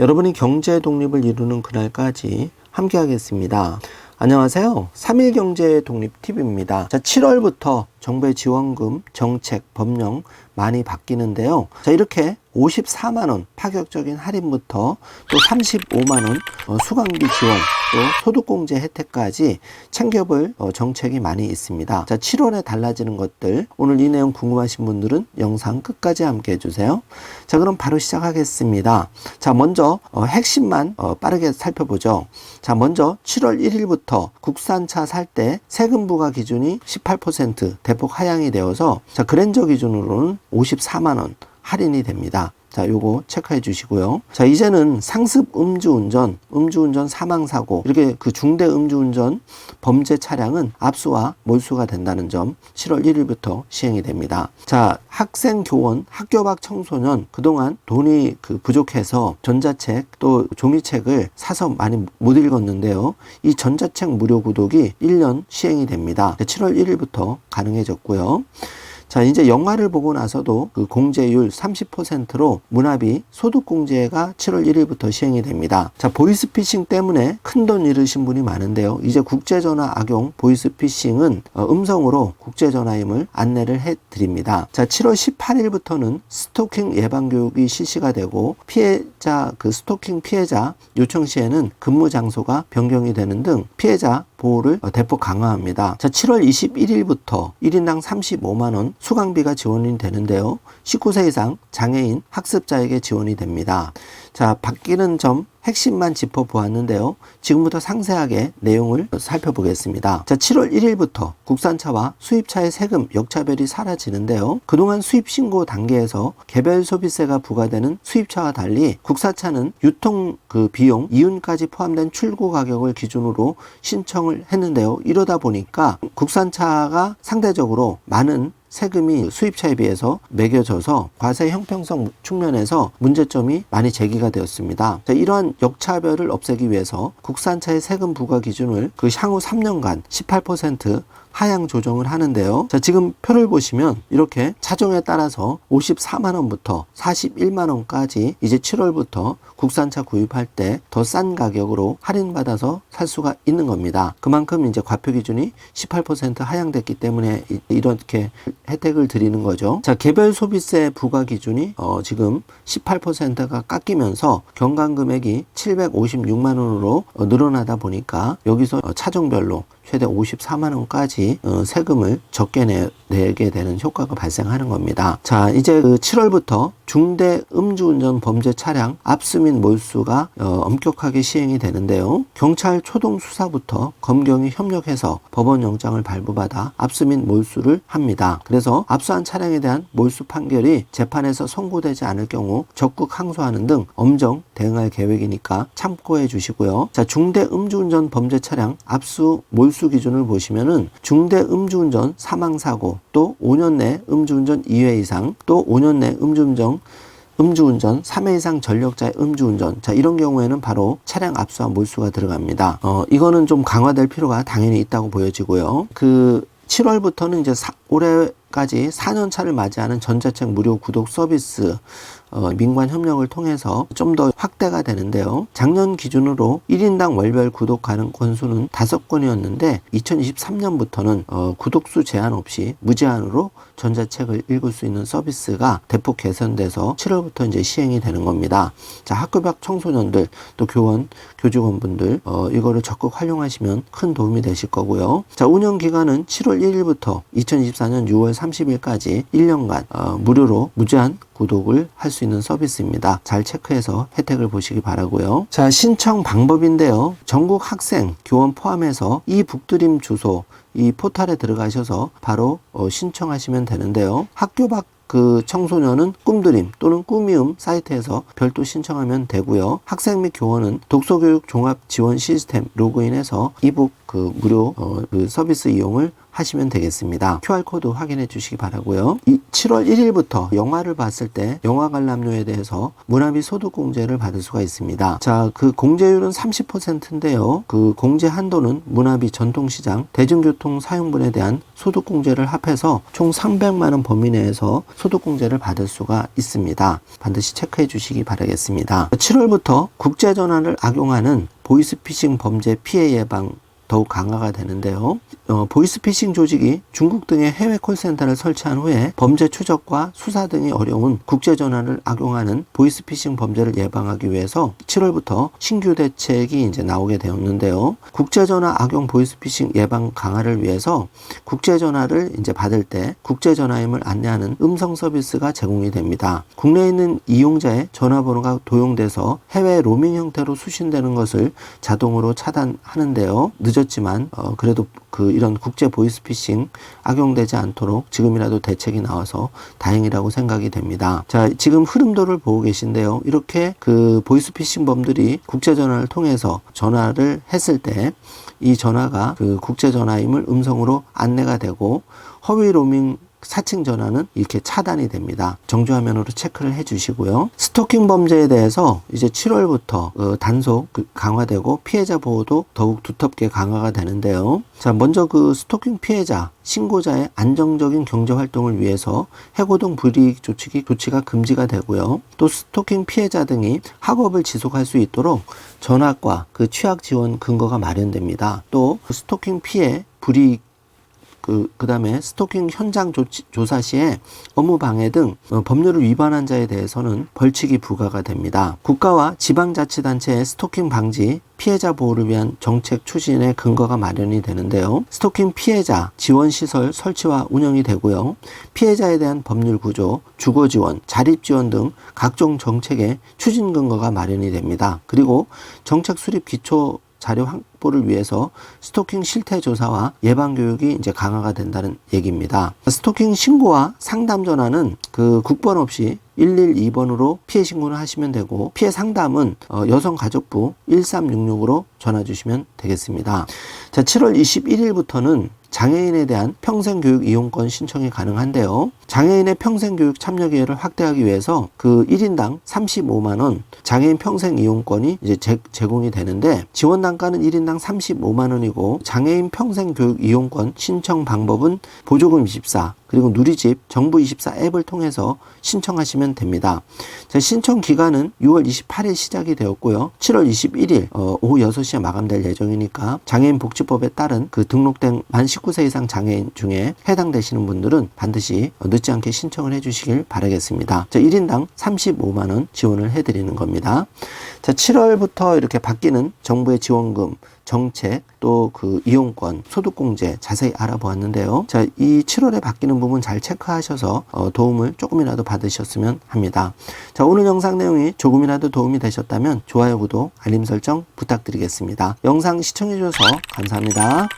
여러분이 경제 독립을 이루는 그날까지 함께 하겠습니다. 안녕하세요. 3일 경제 독립 팁입니다. 자, 7월부터 정부의 지원금, 정책, 법령 많이 바뀌는데요. 자, 이렇게 54만원 파격적인 할인부터 또 35만원 수강비 지원, 또 소득공제 혜택까지 챙겨볼 정책이 많이 있습니다. 자, 7월에 달라지는 것들, 오늘 이 내용 궁금하신 분들은 영상 끝까지 함께 해주세요. 자, 그럼 바로 시작하겠습니다. 자, 먼저 핵심만 빠르게 살펴보죠. 자, 먼저 7월 1일부터 국산차 살 때 세금 부과 기준이 18% 대폭 하향이 되어서, 자, 그랜저 기준으로는 54만원 할인이 됩니다. 자, 요거 체크해 주시고요. 자, 이제는 상습 음주운전, 사망사고, 이렇게 그 중대 음주운전 범죄 차량은 압수와 몰수가 된다는 점 7월 1일부터 시행이 됩니다. 자, 학생, 교원, 학교 밖 청소년, 그동안 돈이 부족해서 전자책 또 종이책을 사서 많이 못 읽었는데요. 이 전자책 무료 구독이 1년 시행이 됩니다. 7월 1일부터 가능해졌고요. 자, 이제 영화를 보고 나서도 그 공제율 30%로 문화비 소득공제가 7월 1일부터 시행이 됩니다. 자, 보이스피싱 때문에 큰돈 잃으신 분이 많은데요. 이제 국제전화 악용 보이스피싱은 음성으로 국제전화임을 안내를 해드립니다. 자, 7월 18일부터는 스토킹 예방교육이 실시가 되고, 피해자, 스토킹 피해자 요청 시에는 근무 장소가 변경이 되는 등 피해자 보호를 대폭 강화합니다. 자, 7월 21일부터 1인당 35만원 수강비가 지원이 되는데요. 19세 이상 장애인 학습자에게 지원이 됩니다. 자, 바뀌는 점 핵심만 짚어보았는데요. 지금부터 상세하게 내용을 살펴보겠습니다. 자, 7월 1일부터 국산차와 수입차의 세금 역차별이 사라지는데요. 그동안 수입신고 단계에서 개별 소비세가 부과되는 수입차와 달리 국산차는 유통 비용, 이윤까지 포함된 출고 가격을 기준으로 신청을 했는데요. 이러다 보니까 국산차가 상대적으로 많은 세금이 수입차에 비해서 매겨져서 과세 형평성 측면에서 문제점이 많이 제기가 되었습니다. 자, 이러한 역차별을 없애기 위해서 국산차의 세금 부과 기준을 향후 3년간 18% 하향 조정을 하는데요. 자, 지금 표를 보시면 이렇게 차종에 따라서 54만원부터 41만원까지 이제 7월부터 국산차 구입할 때 더 싼 가격으로 할인받아서 살 수가 있는 겁니다. 그만큼 이제 과표 기준이 18% 하향됐기 때문에 이렇게 혜택을 드리는 거죠. 자, 개별 소비세 부과 기준이 지금 18%가 깎이면서 경감 금액이 756만원으로 늘어나다 보니까 여기서 차종별로 최대 54만원까지 세금을 적게 내게 되는 효과가 발생하는 겁니다. 자, 이제 7월부터 중대 음주운전 범죄 차량 압수 및 몰수가 엄격하게 시행이 되는데요. 경찰 초동 수사부터 검경이 협력해서 법원 영장을 발부받아 압수 및 몰수를 합니다. 그래서 압수한 차량에 대한 몰수 판결이 재판에서 선고되지 않을 경우 적극 항소하는 등 엄정 대응할 계획이니까 참고해 주시고요. 자, 중대 음주운전 범죄 차량 압수 몰수 기준을 보시면은 중대 음주운전 사망사고, 또 5년 내 음주운전 2회 이상, 또 5년 내 음주운전 3회 이상 전력자의 음주운전. 자, 이런 경우에는 바로 차량 압수와 몰수가 들어갑니다. 이거는 좀 강화될 필요가 당연히 있다고 보여지고요. 7월부터는 이제 올해까지 4년 차를 맞이하는 전자책 무료 구독 서비스 민관 협력을 통해서 좀 더 확대가 되는데요. 작년 기준으로 1인당 월별 구독 가능 건수는 5건이었는데 2023년부터는 구독수 제한 없이 무제한으로 전자책을 읽을 수 있는 서비스가 대폭 개선돼서 7월부터 이제 시행이 되는 겁니다. 자, 학교 밖 청소년들, 또 교원, 교직원분들 이거를 적극 활용하시면 큰 도움이 되실 거고요. 자, 운영 기간은 7월 1일부터 2024년 6월 30일까지 1년간 무료로 무제한 구독을 할 수 있는 서비스입니다. 잘 체크해서 혜택을 보시기 바라고요. 자, 신청 방법인데요. 전국 학생, 교원 포함해서 이 북드림 주소, 이 포털에 들어가셔서 바로 신청하시면 되는데요. 학교 밖 청소년은 꿈드림 또는 꿈이음 사이트에서 별도 신청하면 되고요. 학생 및 교원은 독서교육 종합 지원 시스템 로그인해서 이북 무료 서비스 이용을 하시면 되겠습니다. QR코드 확인해 주시기 바라고요. 7월 1일부터 영화를 봤을 때 영화 관람료에 대해서 문화비 소득공제를 받을 수가 있습니다. 자, 그 공제율은 30%인데요. 그 공제 한도는 문화비, 전통시장, 대중교통 사용분에 대한 소득공제를 합해서 총 300만 원 범위 내에서 소득공제를 받을 수가 있습니다. 반드시 체크해 주시기 바라겠습니다. 7월부터 국제전환을 악용하는 보이스피싱 범죄 피해 예방 더욱 강화가 되는데요. 보이스피싱 조직이 중국 등의 해외 콜센터를 설치한 후에 범죄 추적과 수사 등이 어려운 국제전환을 악용하는 보이스피싱 범죄를 예방하기 위해서 7월부터 신규 대책이 이제 나오게 되었는데요. 국제전화 악용 보이스피싱 예방 강화를 위해서 국제전화를 이제 받을 때 국제전화임을 안내하는 음성 서비스가 제공이 됩니다. 국내에 있는 이용자의 전화번호가 도용돼서 해외 로밍 형태로 수신되는 것을 자동으로 차단하는데요. 늦었지만 그래도 이런 국제 보이스피싱 악용되지 않도록 지금이라도 대책이 나와서 다행이라고 생각이 됩니다. 자, 지금 흐름도를 보고 계신데요. 이렇게 그 보이스피싱 범들이 국제전화를 통해서 전화를 했을 때 이 전화가 그 국제전화임을 음성으로 안내가 되고 허위 로밍 사칭 전화는 이렇게 차단이 됩니다. 정주 화면으로 체크를 해 주시고요. 스토킹 범죄에 대해서 이제 7월부터 단속 강화되고 피해자 보호도 더욱 두텁게 강화가 되는데요. 자, 먼저 그 스토킹 피해자, 신고자의 안정적인 경제 활동을 위해서 해고 등 불이익 조치가 금지가 되고요. 또 스토킹 피해자 등이 학업을 지속할 수 있도록 전학과 그 취약 지원 근거가 마련됩니다. 또 스토킹 피해 불이익 그 다음에 스토킹 현장 조사 시에 업무 방해 등 법률을 위반한 자에 대해서는 벌칙이 부과가 됩니다. 국가와 지방자치단체의 스토킹 방지, 피해자 보호를 위한 정책 추진의 근거가 마련이 되는데요. 스토킹 피해자 지원시설 설치와 운영이 되고요. 피해자에 대한 법률 구조, 주거 지원, 자립 지원 등 각종 정책의 추진 근거가 마련이 됩니다. 그리고 정책 수립 기초 자료 확보를 위해서 스토킹 실태 조사와 예방 교육이 이제 강화가 된다는 얘기입니다. 스토킹 신고와 상담 전화는 그 국번 없이 112번으로 피해 신고를 하시면 되고 피해 상담은 여성가족부 1366으로 전화 주시면 되겠습니다. 자, 7월 21일부터는 장애인에 대한 평생교육 이용권 신청이 가능한데요. 장애인의 평생교육 참여 기회를 확대하기 위해서 그 1인당 35만 원 장애인 평생 이용권이 이제 제공이 되는데 지원 단가는 1인당 35만 원이고 장애인 평생교육 이용권 신청 방법은 보조금 24 그리고 누리집 정부24 앱을 통해서 신청하시면 됩니다. 자, 신청 기간은 6월 28일 시작이 되었고요. 7월 21일 오후 6시에 마감될 예정이니까 장애인 복지법에 따른 그 등록된 만 19세 이상 장애인 중에 해당되시는 분들은 반드시 늦지 않게 신청을 해주시길 바라겠습니다. 자, 1인당 35만 원 지원을 해드리는 겁니다. 자, 7월부터 이렇게 바뀌는 정부의 지원금, 정책, 또 그 이용권, 소득공제 자세히 알아보았는데요. 자, 이 7월에 바뀌는 부분 잘 체크하셔서 도움을 조금이라도 받으셨으면 합니다. 자, 오늘 영상 내용이 조금이라도 도움이 되셨다면 좋아요, 구독, 알림 설정 부탁드리겠습니다. 영상 시청해 주셔서 감사합니다.